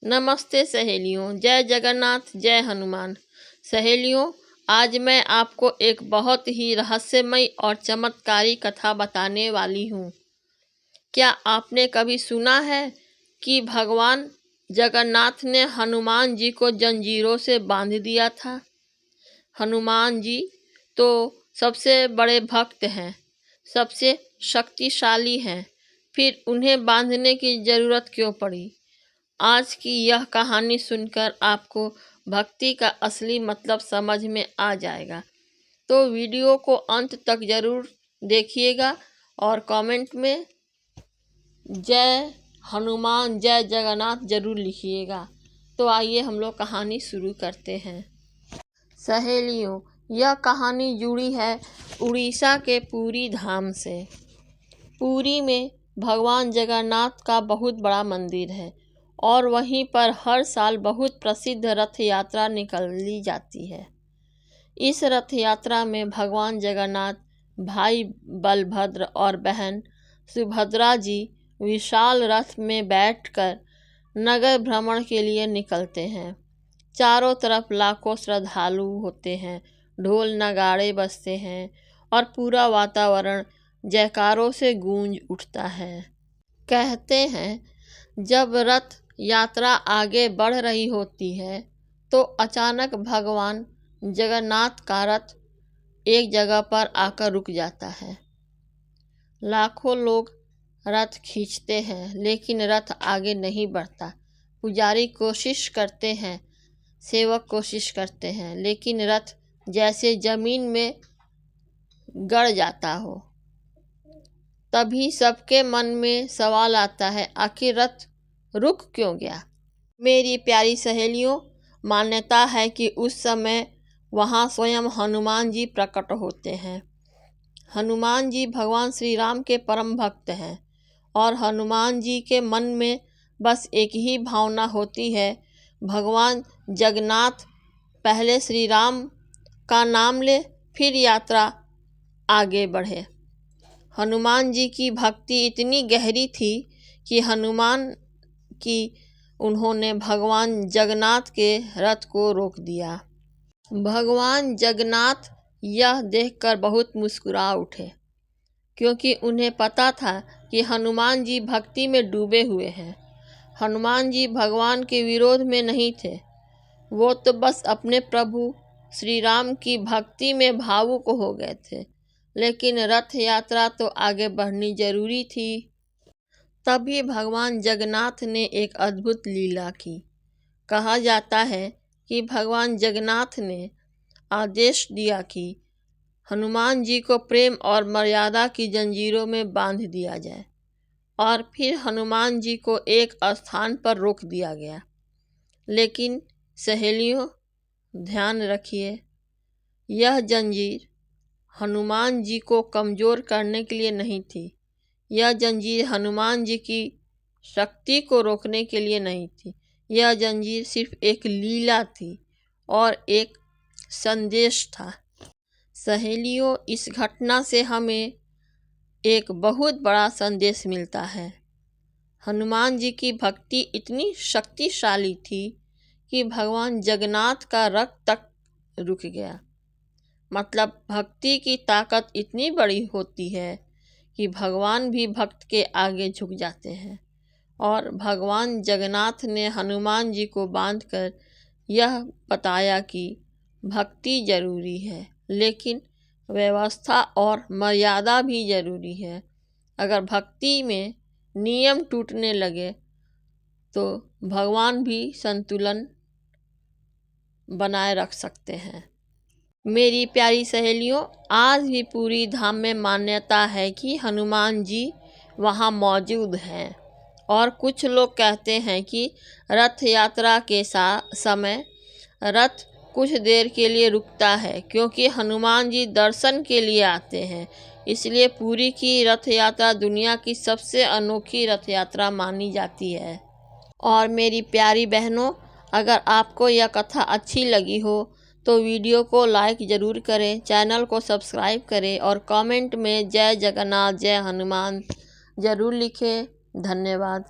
नमस्ते सहेलियों, जय जगन्नाथ, जय हनुमान। सहेलियों, आज मैं आपको एक बहुत ही रहस्यमय और चमत्कारी कथा बताने वाली हूँ। क्या आपने कभी सुना है कि भगवान जगन्नाथ ने हनुमान जी को जंजीरों से बांध दिया था? हनुमान जी तो सबसे बड़े भक्त हैं, सबसे शक्तिशाली हैं, फिर उन्हें बांधने की जरूरत क्यों पड़ी? आज की यह कहानी सुनकर आपको भक्ति का असली मतलब समझ में आ जाएगा। तो वीडियो को अंत तक जरूर देखिएगा और कमेंट में जय हनुमान जय जगन्नाथ जरूर लिखिएगा। तो आइए हम लोग कहानी शुरू करते हैं। सहेलियों, यह कहानी जुड़ी है उड़ीसा के पुरी धाम से। पुरी में भगवान जगन्नाथ का बहुत बड़ा मंदिर है और वहीं पर हर साल बहुत प्रसिद्ध रथ यात्रा निकाली जाती है। इस रथ यात्रा में भगवान जगन्नाथ, भाई बलभद्र और बहन सुभद्रा जी विशाल रथ में बैठकर नगर भ्रमण के लिए निकलते हैं। चारों तरफ लाखों श्रद्धालु होते हैं, ढोल नगाड़े बजते हैं और पूरा वातावरण जयकारों से गूंज उठता है। कहते हैं जब रथ यात्रा आगे बढ़ रही होती है तो अचानक भगवान जगन्नाथ का रथ एक जगह पर आकर रुक जाता है। लाखों लोग रथ खींचते हैं लेकिन रथ आगे नहीं बढ़ता। पुजारी कोशिश करते हैं, सेवक कोशिश करते हैं, लेकिन रथ जैसे जमीन में गड़ जाता हो। तभी सबके मन में सवाल आता है, आखिर रथ रुक क्यों गया? मेरी प्यारी सहेलियों, मान्यता है कि उस समय वहाँ स्वयं हनुमान जी प्रकट होते हैं। हनुमान जी भगवान श्री राम के परम भक्त हैं और हनुमान जी के मन में बस एक ही भावना होती है, भगवान जगन्नाथ पहले श्री राम का नाम ले, फिर यात्रा आगे बढ़े। हनुमान जी की भक्ति इतनी गहरी थी कि उन्होंने भगवान जगन्नाथ के रथ को रोक दिया। भगवान जगन्नाथ यह देखकर बहुत मुस्कुरा उठे, क्योंकि उन्हें पता था कि हनुमान जी भक्ति में डूबे हुए हैं। हनुमान जी भगवान के विरोध में नहीं थे, वो तो बस अपने प्रभु श्री राम की भक्ति में भावुक हो गए थे। लेकिन रथ यात्रा तो आगे बढ़नी जरूरी थी। तभी भगवान जगन्नाथ ने एक अद्भुत लीला की। कहा जाता है कि भगवान जगन्नाथ ने आदेश दिया कि हनुमान जी को प्रेम और मर्यादा की जंजीरों में बांध दिया जाए और फिर हनुमान जी को एक स्थान पर रोक दिया गया। लेकिन सहेलियों, ध्यान रखिए, यह जंजीर हनुमान जी को कमज़ोर करने के लिए नहीं थी। यह जंजीर हनुमान जी की शक्ति को रोकने के लिए नहीं थी। यह जंजीर सिर्फ एक लीला थी और एक संदेश था। सहेलियों, इस घटना से हमें एक बहुत बड़ा संदेश मिलता है। हनुमान जी की भक्ति इतनी शक्तिशाली थी कि भगवान जगन्नाथ का रथ तक रुक गया। मतलब भक्ति की ताकत इतनी बड़ी होती है कि भगवान भी भक्त के आगे झुक जाते हैं। और भगवान जगन्नाथ ने हनुमान जी को बांधकर यह बताया कि भक्ति जरूरी है, लेकिन व्यवस्था और मर्यादा भी जरूरी है। अगर भक्ति में नियम टूटने लगे तो भगवान भी संतुलन बनाए रख सकते हैं। मेरी प्यारी सहेलियों, आज भी पुरी धाम में मान्यता है कि हनुमान जी वहाँ मौजूद हैं और कुछ लोग कहते हैं कि रथ यात्रा के समय रथ कुछ देर के लिए रुकता है, क्योंकि हनुमान जी दर्शन के लिए आते हैं। इसलिए पुरी की रथ यात्रा दुनिया की सबसे अनोखी रथ यात्रा मानी जाती है। और मेरी प्यारी बहनों, अगर आपको यह कथा अच्छी लगी हो तो वीडियो को लाइक ज़रूर करें, चैनल को सब्सक्राइब करें और कमेंट में जय जगन्नाथ जय हनुमान ज़रूर लिखें। धन्यवाद।